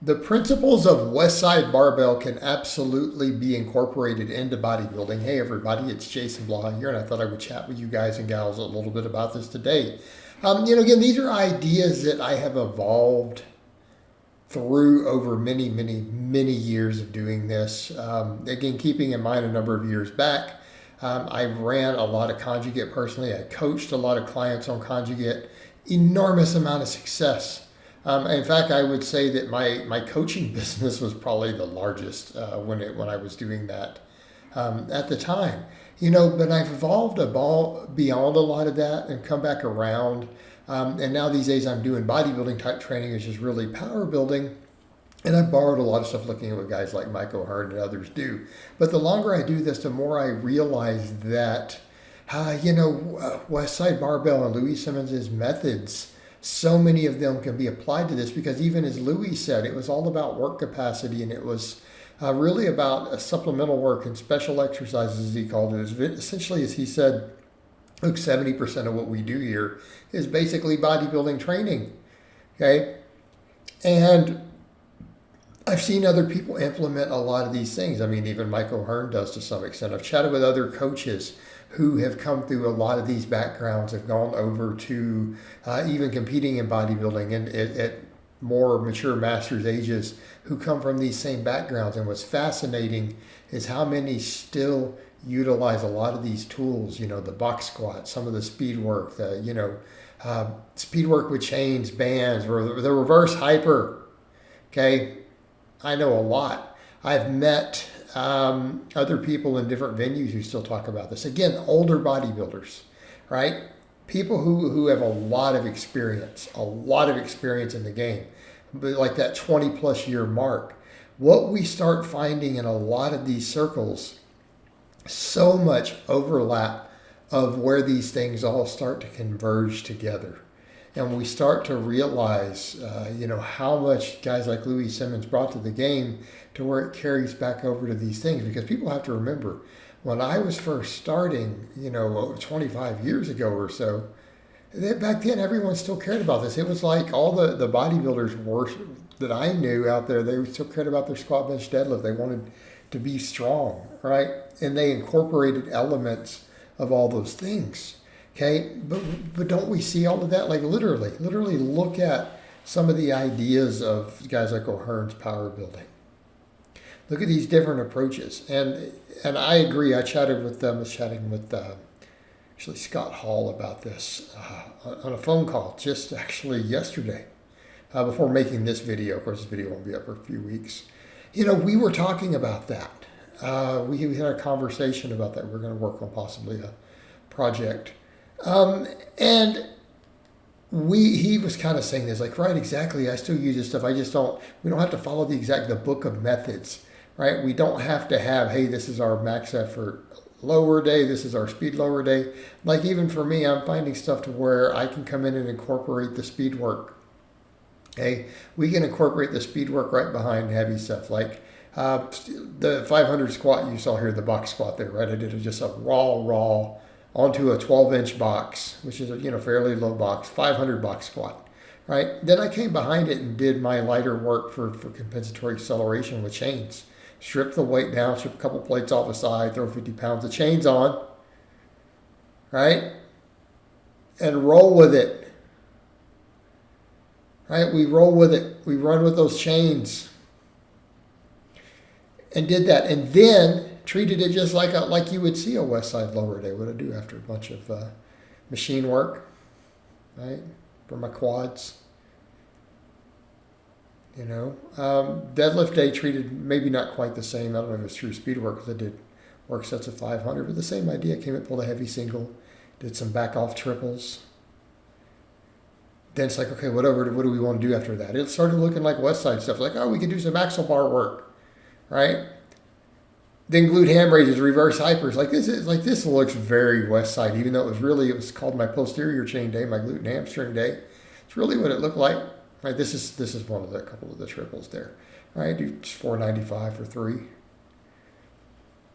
The principles of Westside Barbell can absolutely be incorporated into bodybuilding. Hey everybody, it's Jason Blaha here, and I thought I would chat with you guys and gals a little bit about this today. Again, these are ideas that I have evolved through over many years of doing this. Again, keeping in mind a number of years back, I ran a lot of conjugate personally. I coached a lot of clients on conjugate. Enormous amount of success. In fact, I would say that my coaching business was probably the largest when I was doing that at the time. But I've evolved beyond a lot of that and come back around. And now these days I'm doing bodybuilding type training, which is really power building. And I've borrowed a lot of stuff looking at what guys like Mike O'Hearn and others do. But the longer I do this, the more I realize that, Westside Barbell and Louis Simmons' methods, so many of them can be applied to this because even as Louis said, it was all about work capacity, and it was really about supplemental work and special exercises, as he called it. Essentially, as he said, look, 70% of what we do here is basically bodybuilding training. Okay? And I've seen other people implement a lot of these things. I mean, even Mike O'Hearn does to some extent. I've chatted with other coaches who have come through a lot of these backgrounds, have gone over to even competing in bodybuilding and at more mature masters ages who come from these same backgrounds. And what's fascinating is how many still utilize a lot of these tools, the box squat, some of the speed work, speed work with chains, bands, or the reverse hyper. Okay. I know a lot. I've met other people in different venues who still talk about this. Again, older bodybuilders, right? People who have a lot of experience in the game, but like that 20 plus year mark. What we start finding in a lot of these circles, so much overlap of where these things all start to converge together. And we start to realize, how much guys like Louis Simmons brought to the game to where it carries back over to these things. Because people have to remember, when I was first starting, 25 years ago or so, back then everyone still cared about this. It was like all the bodybuilders that I knew out there, they still cared about their squat, bench, deadlift. They wanted to be strong, right? And they incorporated elements of all those things. Okay, but don't we see all of that? Like literally look at some of the ideas of guys like O'Hearn's power building. Look at these different approaches, and I agree. I was chatting with actually Scott Hall about this on a phone call just actually yesterday before making this video. Of course, this video won't be up for a few weeks. We were talking about that. We had a conversation about that. We're going to work on possibly a project. And he was kind of saying this, like, right, exactly. I still use this stuff. We don't have to follow the book of methods, right? We don't have to have, hey, this is our max effort lower day. This is our speed lower day. Like even for me, I'm finding stuff to where I can come in and incorporate the speed work. Okay. We can incorporate the speed work right behind heavy stuff. Like, the 500 squat you saw here, the box squat there, right? I did just a raw onto a 12-inch box, which is a fairly low box, 500 box squat, right? Then I came behind it and did my lighter work for compensatory acceleration with chains. Strip the weight down, strip a couple plates off the side, throw 50 pounds of chains on, right? And roll with it, right? We roll with it. We run with those chains and did that. And then treated it just like you would see a Westside lower day. What I do after a bunch of machine work, right, for my quads. Deadlift day treated maybe not quite the same. I don't know if it's true speed work because I did work sets of 500, but the same idea. Came and pulled a heavy single, did some back off triples. Then it's like, okay, what do we want to do after that? It started looking like Westside stuff. Like, oh, we could do some axle bar work, right? Then glute ham raises, reverse hypers. This looks very Westside, even though it was called my posterior chain day, my glute and hamstring day. It's really what it looked like. Right. This is one of the couple of the triples there. Right. Do 495 for 3.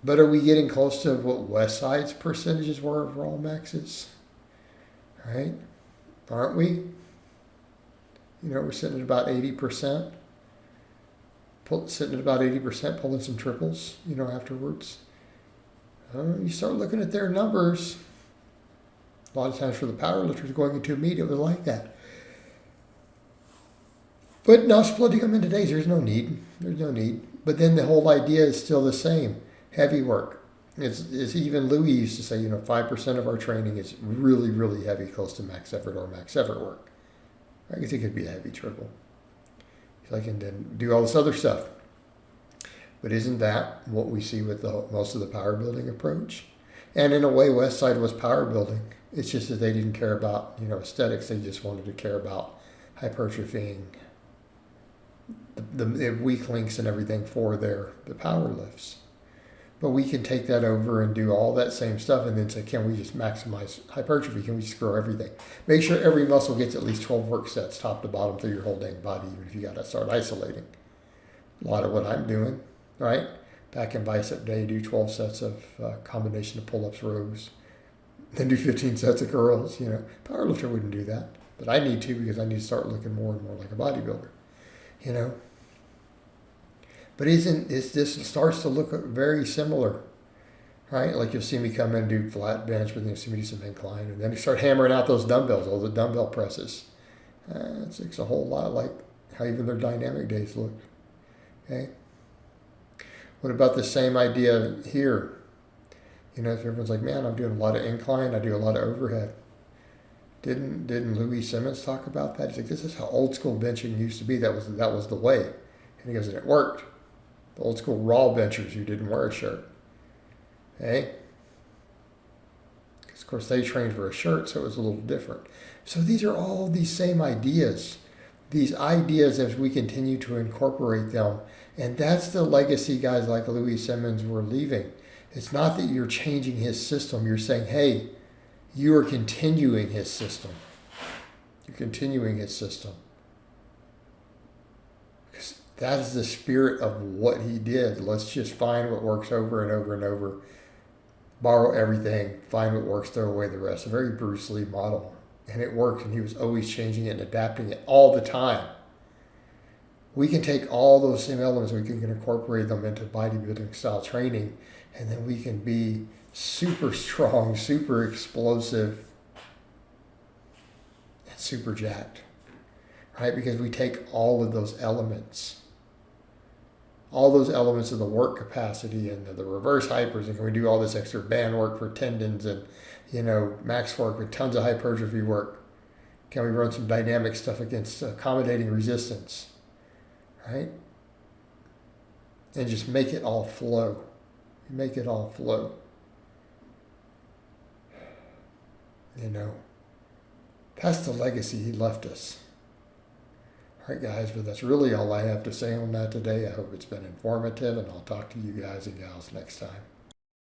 But are we getting close to what Westside's percentages were of raw maxes? Right? Aren't we? We're sitting at about 80%. sitting at about 80%, pulling some triples, afterwards. You start looking at their numbers. A lot of times for the powerlifters going into a meet, it was like that. But now splitting them into days, there's no need. There's no need. But then the whole idea is still the same. Heavy work. It's even Louis used to say, 5% of our training is really, really heavy, close to max effort or max effort work. I guess it could be a heavy triple. So I can then do all this other stuff. But isn't that what we see with most of the power building approach? And in a way, Westside was power building. It's just that they didn't care about, aesthetics. They just wanted to care about hypertrophying the weak links and everything for the power lifts. But we can take that over and do all that same stuff and then say, can we just maximize hypertrophy? Can we just grow everything? Make sure every muscle gets at least 12 work sets, top to bottom, through your whole dang body, even if you got to start isolating. A lot of what I'm doing, right? Back in bicep day, do 12 sets of combination of pull-ups, rows, then do 15 sets of curls. Powerlifter wouldn't do that, but I need to, because I need to start looking more and more like a bodybuilder. But this starts to look very similar, right? Like you'll see me come in and do flat bench, but then you'll see me do some incline, and then you start hammering out those dumbbells, all the dumbbell presses. It looks a whole lot like how even their dynamic days look. Okay. What about the same idea here? If everyone's like, man, I'm doing a lot of incline, I do a lot of overhead. Didn't Louis Simmons talk about that? He's like, this is how old school benching used to be. That was the way. And he goes, and it worked. The old school raw benchers who didn't wear a shirt. Okay? Because, of course, they trained for a shirt, so it was a little different. So these are all these same ideas. These ideas as we continue to incorporate them. And that's the legacy guys like Louis Simmons were leaving. It's not that you're changing his system. You're saying, hey, you are continuing his system. You're continuing his system. Because that is the spirit of what he did. Let's just find what works over and over and over. Borrow everything. Find what works, throw away the rest. A very Bruce Lee model. And it worked, and he was always changing it and adapting it all the time. We can take all those same elements, we can incorporate them into bodybuilding style training, and then we can be super strong, super explosive, and super jacked, right? Because we take all of those elements of the work capacity and the reverse hypers, and can we do all this extra band work for tendons and, max work with tons of hypertrophy work? Can we run some dynamic stuff against accommodating resistance, right? And just make it all flow. Make it all flow. That's the legacy he left us. All right, guys, but that's really all I have to say on that today. I hope it's been informative, and I'll talk to you guys and gals next time.